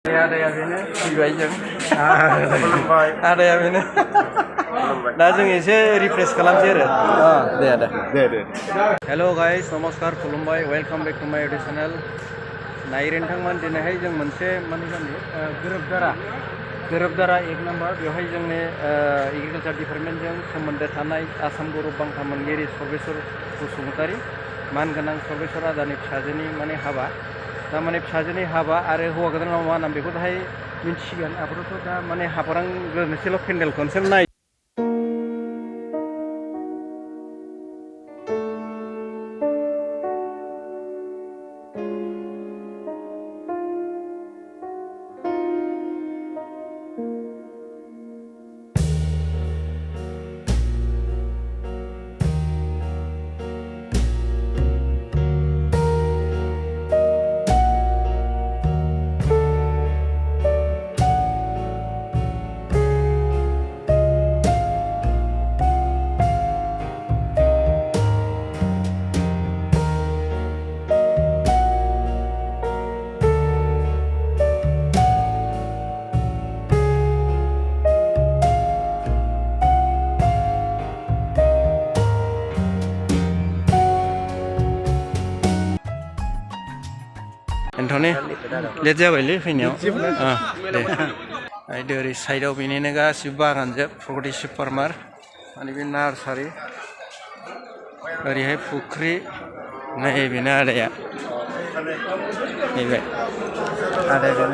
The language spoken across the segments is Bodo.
आदाया बेनो फैबाय जों आदाया बेनो दा जों एसे रिफ्रेश खालामसै आरो दे आदा दे हेलो गाइस नमस्कार खुलुमबाय वेलकाम बेक टू माय इउटुब चेनेल नायनो नोंथांमोन दिनैहाय जों मोनसे माने गोरोबदारा एक नम्बर बेवहाय जोंनि एग्रिकालचार डिपार्टमेन्टजों सोमोन्दो थानाय आसाम गौरब बान्था मोनगिरि सर्बेश्वर बसुमतारी मानगोनां सर्बेश्वर आदानि फिसाजोनि माने हाबा तारमाने फिसाजोनि हाबा आरो हौवा गोदाना मा नाम बेखौ दाहाय मिन्थिसिगोन आफोरथ' दा माने हाफारां गोनोसेल' पेन्डेल खनसेल' नाय एन्थ'नि लेट जाबायलै फैनायाव दे आरो ओरै साइडआव बेनिनो गासिबो बागानजोब प्रगतिशिव फार्मार माने बे नार्सारि ओरैहाय फुख्रि नै बेनो आदाया नैबे आदाया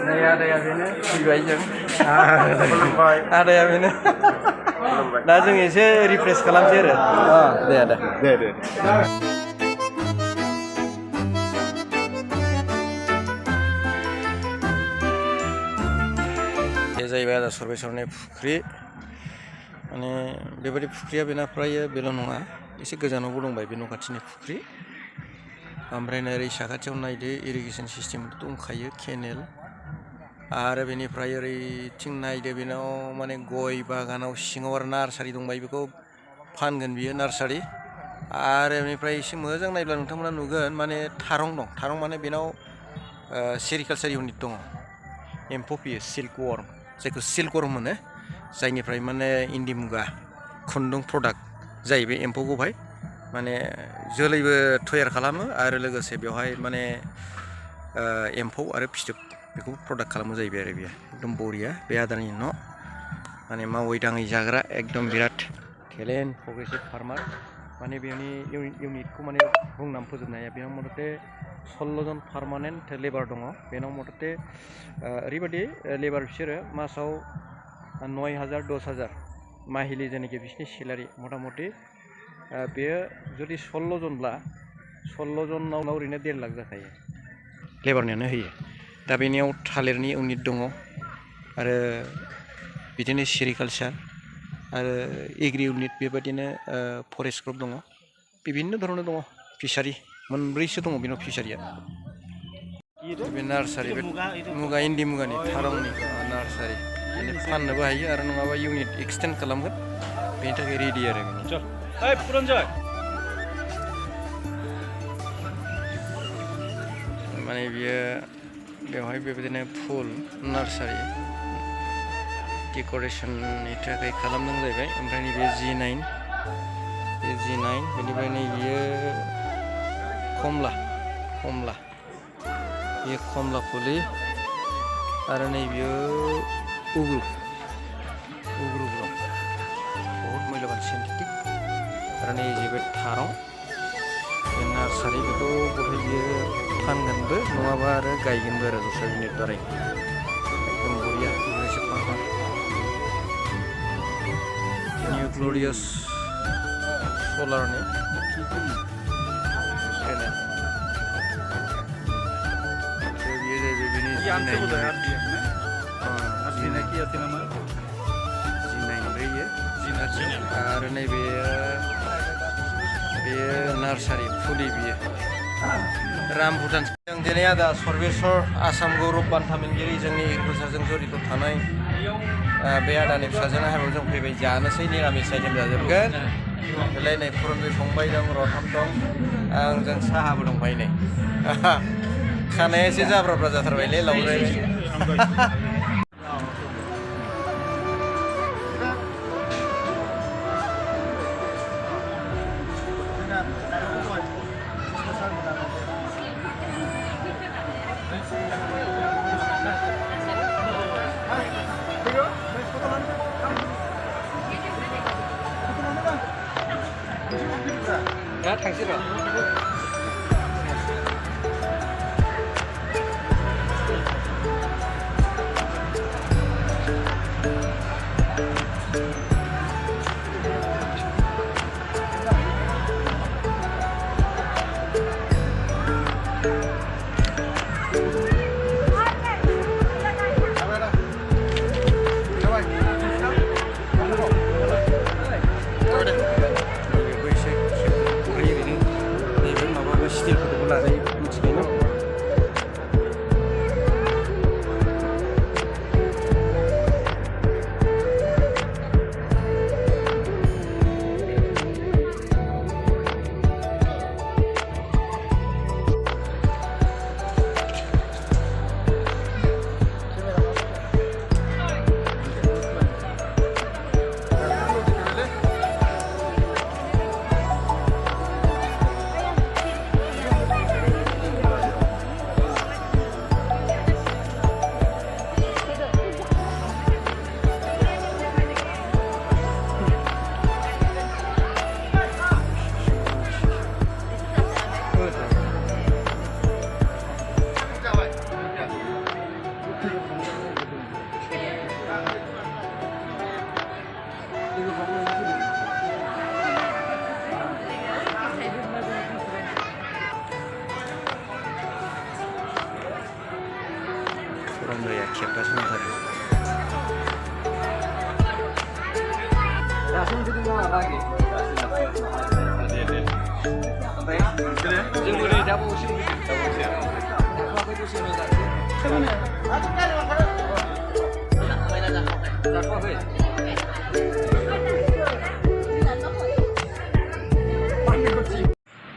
नै आदाया बेनो फैबाय जों आदाया बेनो दा जों एसे रिफ्रेश खालामसै आरो दे आदा दे जाहैबाय आदा सर्बेश्वरनि फुख्रि माने बेबायदि फुख्रिया बेना फ्राय बेल' नङा एसे गोजानावबो दंबाय बे न' खाथिनि फुख्रि ओमफ्राय ओरै साखाथियाव नायदो इरिगेसन सिस्टेम दंखायो केनेल आरो बेनिफ्राय ओरैथिं नायदो बेनाव माने गय बागानाव सिङाव आरो नार्सारि दंबाय बेखौ फानगोन बियो नार्सारि आरो बेनिफ्राय एसे मोजां नायब्ला नोंथांमोना नुगोन माने थारं दं थारं माने बेनाव सेरिकालचार इउनिट दङ एम्फौ फियो सिल्क वर्म जायखौ सिल्क वर्म होनो जायनिफ्राय माने इन्दि मुगा खुन्दुं प्रडाक्ट जायो बे एम्फौखौहाय माने जोलैबो तयार खालामो आरो लोगोसे बेवहाय माने एम्फौ आरो फिथोब बेखौ प्रडाक्ट खालामो जाहैबाय आरो बेयो एकदम बरिया बे आदानि न' माने मावै दाङै जाग्रा एकदम बिराद टेलेन्ट प्रग्रेसिभ फार्मार माने बेनि इउनिटखौ माने बुंनानै फोजोबनो हाया बेनाव मथथे 16 जन पार्मानेन्ट लेबार दङ बेनाव मथथे ओरैबायदि लेबार बिसोरो मासाव 9000 10000 माहिलि जेनाखि बिसोरनि सेलारि मथा मथि बेयो जुदि 16 जनब्ला 16 जनाव ओरैनो 1.5 लाख जाखायो लेबारनियानो होयो दा बेनियाव थालिरनि इउनिट दङ आरो बिदिनो सेरिकालचार आरो एग्रि इउनिट बेबायदिनो फरेस्ट ग्रुप दङ बिभिन्न धरনের दङ फिसारि मोनब्रैसो दङ बेनाव फिसारिया बे नार्सारि बे मुगा इन्दि मुगानि थारंनि नार्सारि माने फाननोबो हायो आरो नङाबा इउनिट एक्सटेन्ड खालामगोन बेनि थाखाय रेडि आरो माने बियो बेवहाय बेबायदिनो फुल नार्सारि डेक'रेसननि थाखाय खालामदों जाहैबाय ओमफ्राय नैबे G9 बे G9 बेनिफ्राय नै बियो कमला ये कमला फुलि आरो नै बियो उग्रु बहुत मैल'बान सिन्थेटिक आरो नै जे बे थारं बे नार्सारि बेखौ बहाय बियो फानगोनबो नङाबा आरो गायगोनबो आरो दस्रा इउनिट दारै एकदम बरिया प्रग्रेसिभ फार्मार निउ ग्ल'रियास सलारनि आरो नैबे नार्सारि फुलि बियो राम भुटान जों दिनै आदा सर्बेश्वर आसाम गौरब बान्था मोनगिरि जोंनि एग्रिकालचारजों जड़ित थानाय बे आदानि फिसाजोना हाबायाव जों फैबाय जानोसै निरामिस आइटेम जाजोबगोन बेलाय नै फुरनबि फंबाय दं रथम दं आंजों साहाबो दंफायो नै खानाया एसे जाब्राब्रा जाथारबायलै लावद्रायबाय 야, 당신아. स्टिलफोरखौबो लाजायो मिथिबाय ना Orang siapa sebentar. Langsung jadi mau lagi. Jadi jamu sini. Aku itu sini tadi.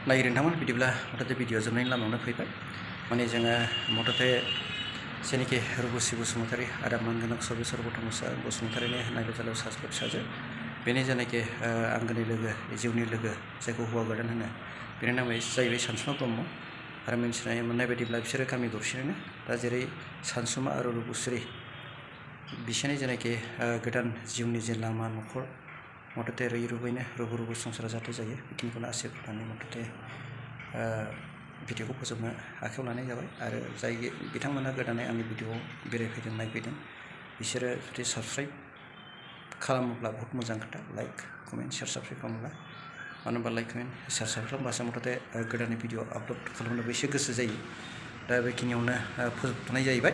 Nagirin taman bidiब्ला मथते भिडिअ जोबनायनि लामायावनो फैबाय माने जोङो मथते जेनिखि रुबुसि बसुमतारी आदा मानगोनां सर्बेसर बटमुसा बसुमतारीनि नायबेजालाव सासे फिसाजो बेनि जेनाखि आंगोनि लोगो जिउनि लोगो जायखौ हौवा गोदान होनो बेनि नामा जाहैबाय सानसुमा ब्रह्म आरो मिथिनाय मोननाय बायदिब्ला बिसोरो गामि दरसेनिनो दा जेरै सानसुमा आरो रुबुस्रि बिसोरनि जेनाखि गोदान जिउनि जे लामा न'खर मथते रुबैनो रुबु रुबु संसारा जाहाथे जायो बिखिनिखौनो आसा खालामनानै मथते भिडिअखौ फोजोबनो आखायाव लानाय जाबाय आरो जाय बिथांमोना गोदानै आंनि भिडिअआव बेरायफैदों नायफैदों बिसोरो जुदि साबस्क्राइब खालामोब्ला बहुत मोजां खोथा लाइक कमेन्ट शेयार साबस्क्राइब खालामोब्ला मानो होनबा लाइक कमेन्ट शेयार साबस्क्राइब खालामबासो मथते गोदानै भिडिअ आपल'ड खालामनोबो एसे गोसो जायो दा बेखिनियावनो फोजोबथ'नाय जाहैबाय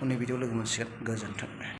उननि भिडिअ लोगो मोनसिगोन गोजोन्थों।